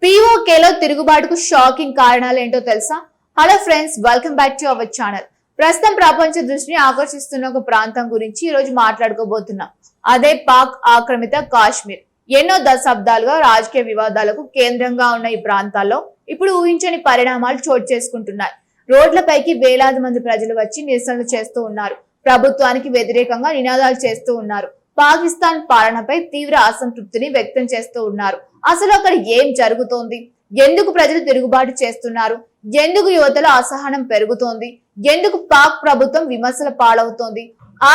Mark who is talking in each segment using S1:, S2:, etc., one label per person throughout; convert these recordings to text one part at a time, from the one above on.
S1: పీఓకేలో తిరుగుబాటుకు shocking కారణాలు ఏంటో తెలుసా? Hello friends, welcome back to our channel. ప్రస్తుతం ప్రపంచ దృష్టిని ఆకర్షిస్తున్న ఒక ప్రాంతం గురించి ఈ రోజు మాట్లాడుకోబోతున్నాం. అదే పాక్ ఆక్రమిత కాశ్మీర్. ఎన్నో దశాబ్దాలుగా రాజకీయ వివాదాలకు కేంద్రంగా ఉన్న ఈ ప్రాంతాల్లో ఇప్పుడు ఊహించని పరిణామాలు చోటు చేసుకుంటున్నాయి. రోడ్లపైకి వేలాది మంది ప్రజలు వచ్చి నిరసనలు చేస్తూ ఉన్నారు. ప్రభుత్వానికి వ్యతిరేకంగా నినాదాలు చేస్తూ ఉన్నారు. పాకిస్తాన్ పాలనపై తీవ్ర అసంతృప్తిని వ్యక్తం చేస్తూ ఉన్నారు. అసలు అక్కడ ఏం జరుగుతోంది? ఎందుకు ప్రజలు తిరుగుబాటు చేస్తున్నారు? ఎందుకు యువతలో అసహనం పెరుగుతోంది? ఎందుకు పాక్ ప్రభుత్వం విమర్శల పాలవుతోంది?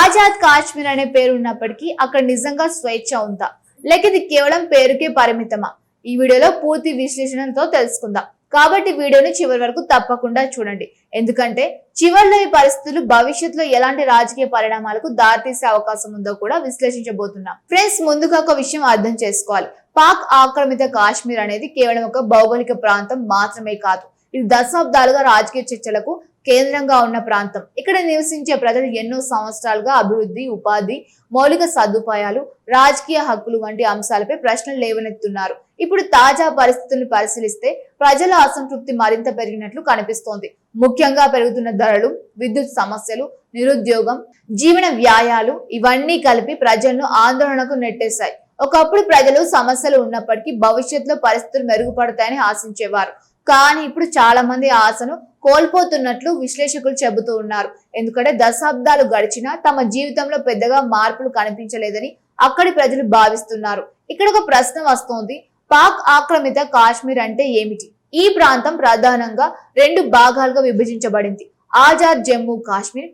S1: ఆజాద్ కాశ్మీర్ అనే పేరు ఉన్నప్పటికీ అక్కడ నిజంగా స్వేచ్ఛ ఉందా, లేక ఇది కేవలం పేరుకే పరిమితమా? ఈ వీడియోలో పూర్తి విశ్లేషణతో తెలుసుకుందాం. కాబట్టి వీడియోని చివరి వరకు తప్పకుండా చూడండి. ఎందుకంటే చివరిలో ఈ పరిస్థితులు భవిష్యత్తులో ఎలాంటి రాజకీయ పరిణామాలకు దారితీసే అవకాశం ఉందో కూడా విశ్లేషించబోతున్నాం. ఫ్రెండ్స్, ముందుగా ఒక విషయం అర్థం చేసుకోవాలి. పాక్ ఆక్రమిత కాశ్మీర్ అనేది కేవలం ఒక భౌగోళిక ప్రాంతం మాత్రమే కాదు. ఇది దశాబ్దాలుగా రాజకీయ చర్చలకు కేంద్రంగా ఉన్న ప్రాంతం. ఇక్కడ నివసించే ప్రజలు ఎన్నో సంవత్సరాలుగా అభివృద్ధి, ఉపాధి, మౌలిక సదుపాయాలు, రాజకీయ హక్కులు వంటి అంశాలపై ప్రశ్నలు లేవనెత్తున్నారు. ఇప్పుడు తాజా పరిస్థితులను పరిశీలిస్తే ప్రజల అసంతృప్తి మరింత పెరిగినట్లు కనిపిస్తోంది. ముఖ్యంగా పెరుగుతున్న ధరలు, విద్యుత్ సమస్యలు, నిరుద్యోగం, జీవన వ్యయాలు ఇవన్నీ కలిపి ప్రజలను ఆందోళనకు నెట్టేశాయి. ఒకప్పుడు ప్రజలు సమస్యలు ఉన్నప్పటికీ భవిష్యత్తులో పరిస్థితులు మెరుగుపడతాయని ఆశించేవారు. కానీ ఇప్పుడు చాలా మంది ఆశను కోల్పోతున్నట్లు విశ్లేషకులు చెబుతూ ఉన్నారు. ఎందుకంటే దశాబ్దాలు గడిచినా తమ జీవితంలో పెద్దగా మార్పులు కనిపించలేదని అక్కడి ప్రజలు భావిస్తున్నారు. ఇక్కడ ఒక ప్రశ్న వస్తోంది. పాక్ ఆక్రమిత కాశ్మీర్ అంటే ఏమిటి? ఈ ప్రాంతం ప్రధానంగా రెండు భాగాలుగా విభజించబడింది. ఆజాద్ జమ్మూ కాశ్మీర్,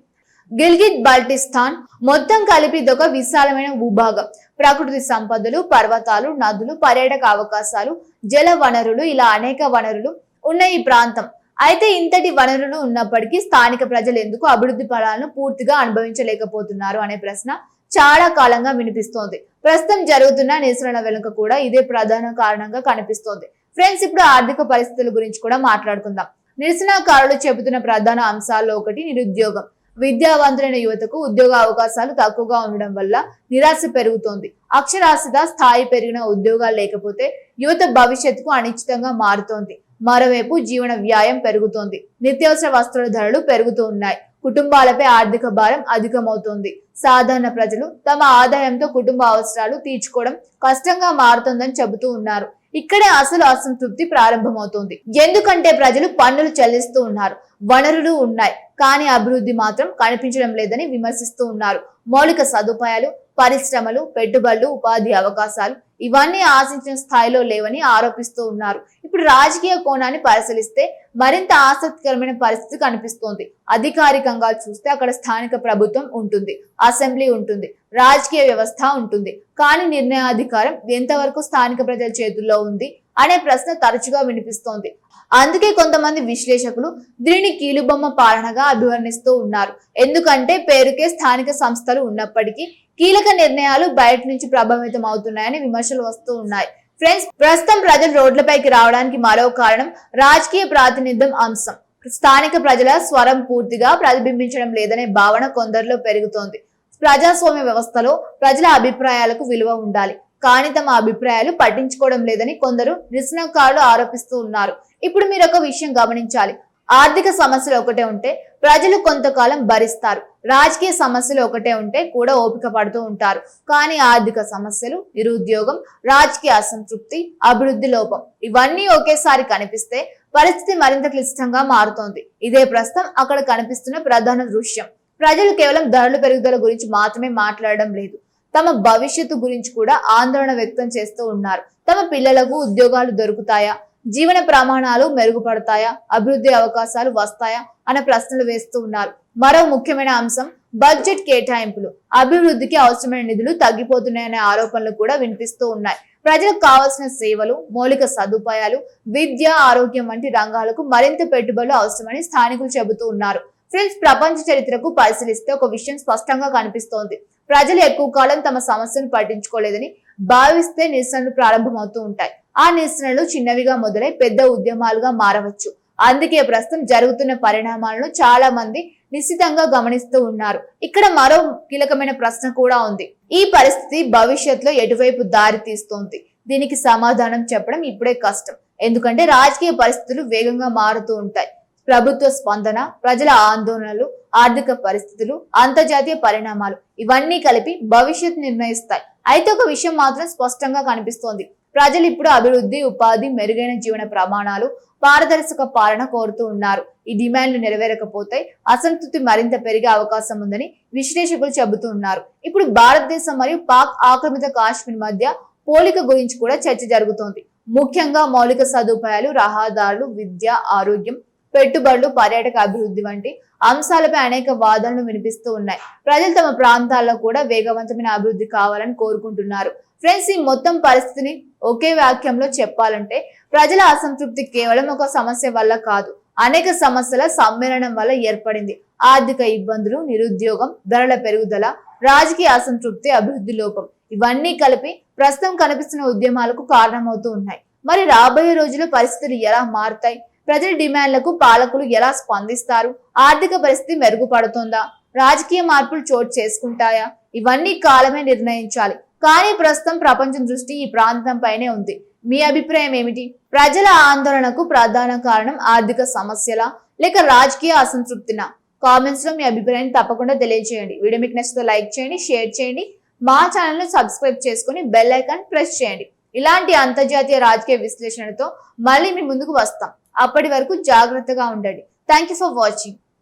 S1: గిల్గిట్ బాల్టిస్తాన్. మొత్తం కలిపి ఇదొక విశాలమైన భూభాగం. ప్రకృతి సంపదలు, పర్వతాలు, నదులు, పర్యాటక అవకాశాలు, జల వనరులు, ఇలా అనేక వనరులు ఉన్న ఈ ప్రాంతం. అయితే ఇంతటి వనరులు ఉన్నప్పటికీ స్థానిక ప్రజలు ఎందుకు అభివృద్ధి ఫలాలను పూర్తిగా అనుభవించలేకపోతున్నారు అనే ప్రశ్న చాలా కాలంగా వినిపిస్తోంది. ప్రస్తుతం జరుగుతున్న నిరసనల వెనుక కూడా ఇదే ప్రధాన కారణంగా కనిపిస్తోంది. ఫ్రెండ్స్, ఇప్పుడు ఆర్థిక పరిస్థితుల గురించి కూడా మాట్లాడుకుందాం. నిరసనకారులు చెబుతున్న ప్రధాన అంశాల్లో ఒకటి నిరుద్యోగం. విద్యావంతులైన యువతకు ఉద్యోగ అవకాశాలు తక్కువగా ఉండడం వల్ల నిరాశ పెరుగుతోంది. అక్షరాస్యత స్థాయి పెరిగిన ఉద్యోగాలు లేకపోతే యువత భవిష్యత్తుకు అనిశ్చితంగా మారుతోంది. మరోవైపు జీవన వ్యయం పెరుగుతోంది. నిత్యావసర వస్తువుల ధరలు పెరుగుతూ ఉన్నాయి. కుటుంబాలపై ఆర్థిక భారం అధికమవుతోంది. సాధారణ ప్రజలు తమ ఆదాయంతో కుటుంబ అవసరాలు తీర్చుకోవడం కష్టంగా మారుతోందని చెబుతూ ఉన్నారు. ఇక్కడే అసలు అసంతృప్తి ప్రారంభమవుతోంది. ఎందుకంటే ప్రజలు పన్నులు చెల్లిస్తూ ఉన్నారు, వనరులు ఉన్నాయి, కానీ అభివృద్ధి మాత్రం కనిపించడం లేదని విమర్శిస్తూ ఉన్నారు. మౌలిక సదుపాయాలు, పరిశ్రమలు, పెట్టుబడులు, ఉపాధి అవకాశాలు ఇవన్నీ ఆశించిన స్థాయిలో లేవని ఆరోపిస్తూ ఉన్నారు. ఇప్పుడు రాజకీయ కోణాన్ని పరిశీలిస్తే మరింత ఆసక్తికరమైన పరిస్థితి కనిపిస్తోంది. అధికారికంగా చూస్తే అక్కడ స్థానిక ప్రభుత్వం ఉంటుంది, అసెంబ్లీ ఉంటుంది, రాజకీయ వ్యవస్థ ఉంటుంది. కానీ నిర్ణయాధికారం ఎంతవరకు స్థానిక ప్రజల చేతుల్లో ఉంది అనే ప్రశ్న తరచుగా వినిపిస్తోంది. అందుకే కొంతమంది విశ్లేషకులు దీనిని కీలుబొమ్మ పాలనగా అభివర్ణిస్తూ ఉన్నారు. ఎందుకంటే పేరుకే స్థానిక సంస్థలు ఉన్నప్పటికీ కీలక నిర్ణయాలు బయట నుంచి ప్రభావితం అవుతున్నాయని విమర్శలు వస్తూ ఉన్నాయి. ఫ్రెండ్స్, ప్రస్తుతం ప్రజలు రోడ్లపైకి రావడానికి మరో కారణం రాజకీయ ప్రాతినిధ్యం అంశం. స్థానిక ప్రజల స్వరం పూర్తిగా ప్రతిబింబించడం లేదనే భావన కొందరిలో పెరుగుతోంది. ప్రజాస్వామ్య వ్యవస్థలో ప్రజల అభిప్రాయాలకు విలువ ఉండాలి, కానీ తమ అభిప్రాయాలు పట్టించుకోవడం లేదని కొందరు నిరసనకారులు ఆరోపిస్తూ ఉన్నారు. ఇప్పుడు మీరు ఒక విషయం గమనించాలి. ఆర్థిక సమస్యలు ఒకటే ఉంటే ప్రజలు కొంతకాలం భరిస్తారు. రాజకీయ సమస్యలు ఒకటే ఉంటే కూడా ఓపిక పడుతూ ఉంటారు. కానీ ఆర్థిక సమస్యలు, నిరుద్యోగం, రాజకీయ అసంతృప్తి, అభివృద్ధి లోపం ఇవన్నీ ఒకేసారి కనిపిస్తే పరిస్థితి మరింత క్లిష్టంగా మారుతోంది. ఇదే ప్రస్తుతం అక్కడ కనిపిస్తున్న ప్రధాన దృశ్యం. ప్రజలు కేవలం ధరల పెరుగుదల గురించి మాత్రమే మాట్లాడడం లేదు, తమ భవిష్యత్తు గురించి కూడా ఆందోళన వ్యక్తం చేస్తూ ఉన్నారు. తమ పిల్లలకు ఉద్యోగాలు దొరుకుతాయా, జీవన ప్రమాణాలు మెరుగుపడతాయా, అభివృద్ధి అవకాశాలు వస్తాయా అనే ప్రశ్నలు వేస్తూ ఉన్నారు. మరో ముఖ్యమైన అంశం బడ్జెట్ కేటాయింపులు. అభివృద్ధికి అవసరమైన నిధులు తగ్గిపోతున్నాయనే ఆరోపణలు కూడా వినిపిస్తూ ఉన్నాయి. ప్రజలకు కావాల్సిన సేవలు, మౌలిక సదుపాయాలు, విద్య, ఆరోగ్యం వంటి రంగాలకు మరింత పెట్టుబడులు అవసరమని స్థానికులు చెబుతూ ఉన్నారు. ఫ్రెండ్స్, ప్రపంచ చరిత్రకు పరిశీలిస్తే ఒక విషయం స్పష్టంగా కనిపిస్తోంది. ప్రజలు ఎక్కువ కాలం తమ సమస్యను పట్టించుకోలేదని భావిస్తే నిరసనలు ప్రారంభమవుతూ ఉంటాయి. ఆ నిరసనలు చిన్నవిగా మొదలై పెద్ద ఉద్యమాలుగా మారవచ్చు. అందుకే ప్రస్తుతం జరుగుతున్న పరిణామాలను చాలా మంది నిశ్చితంగా గమనిస్తూ ఉన్నారు. ఇక్కడ మరో కీలకమైన ప్రశ్న కూడా ఉంది. ఈ పరిస్థితి భవిష్యత్తులో ఎటువైపు దారి తీస్తోంది? దీనికి సమాధానం చెప్పడం ఇప్పుడే కష్టం. ఎందుకంటే రాజకీయ పరిస్థితులు వేగంగా మారుతూ ఉంటాయి. ప్రభుత్వ స్పందన, ప్రజల ఆందోళనలు, ఆర్థిక పరిస్థితులు, అంతర్జాతీయ పరిణామాలు ఇవన్నీ కలిపి భవిష్యత్ నిర్ణయిస్తాయి. అయితే ఒక విషయం మాత్రం స్పష్టంగా కనిపిస్తోంది. ప్రజలు ఇప్పుడు అభివృద్ధి, ఉపాధి, మెరుగైన జీవన ప్రమాణాలు, పారదర్శక పాలన కోరుతూ ఉన్నారు. ఈ డిమాండ్లు నెరవేరకపోతే అసంతృప్తి మరింత పెరిగే అవకాశం ఉందని విశ్లేషకులు చెబుతూ ఉన్నారు. ఇప్పుడు భారతదేశం మరియు పాక్ ఆక్రమిత కాశ్మీర్ మధ్య పోలిక గురించి కూడా చర్చ జరుగుతోంది. ముఖ్యంగా మౌలిక సదుపాయాలు, రహదారులు, విద్య, ఆరోగ్యం, పెట్టుబడులు, పర్యాటక అభివృద్ధి వంటి అంశాలపై అనేక వాదనలు వినిపిస్తూ ఉన్నాయి. ప్రజలు తమ ప్రాంతాల్లో కూడా వేగవంతమైన అభివృద్ధి కావాలని కోరుకుంటున్నారు. ఫ్రెండ్స్, ఈ మొత్తం పరిస్థితిని ఒకే వాక్యంలో చెప్పాలంటే ప్రజల అసంతృప్తి కేవలం ఒక సమస్య వల్ల కాదు, అనేక సమస్యల సమ్మేళనం వల్ల ఏర్పడింది. ఆర్థిక ఇబ్బందులు, నిరుద్యోగం, ధరల పెరుగుదల, రాజకీయ అసంతృప్తి, అభివృద్ధి లోపం ఇవన్నీ కలిపి ప్రస్తుతం కనిపిస్తున్న ఉద్యమాలకు కారణమవుతూ ఉన్నాయి. మరి రాబోయే రోజుల్లో పరిస్థితులు ఎలా మారుతాయి? ప్రజల డిమాండ్లకు పాలకులు ఎలా స్పందిస్తారు? ఆర్థిక పరిస్థితి మెరుగుపడుతుందా? రాజకీయ మార్పులు చోటు చేసుకుంటాయా? ఇవన్నీ కాలమే నిర్ణయించాలి. కానీ ప్రస్తుతం ప్రపంచం దృష్టి ఈ ప్రాంతంపైనే ఉంది. మీ అభిప్రాయం ఏమిటి? ప్రజల ఆందోళనకు ప్రధాన కారణం ఆర్థిక సమస్యలా లేక రాజకీయ అసంతృప్తినా? కామెంట్స్ లో మీ అభిప్రాయాన్ని తప్పకుండా తెలియజేయండి. వీడియో మీకు నచ్చితే లైక్ చేయండి, షేర్ చేయండి. మా ఛానల్ ను సబ్స్క్రైబ్ చేసుకుని బెల్ ఐకాన్ ప్రెస్ చేయండి. ఇలాంటి అంతర్జాతీయ రాజకీయ విశ్లేషణతో మళ్ళీ మీ ముందుకు వస్తాం. అప్పటి వరకు జాగ్రత్తగా ఉండండి. Thank you for watching.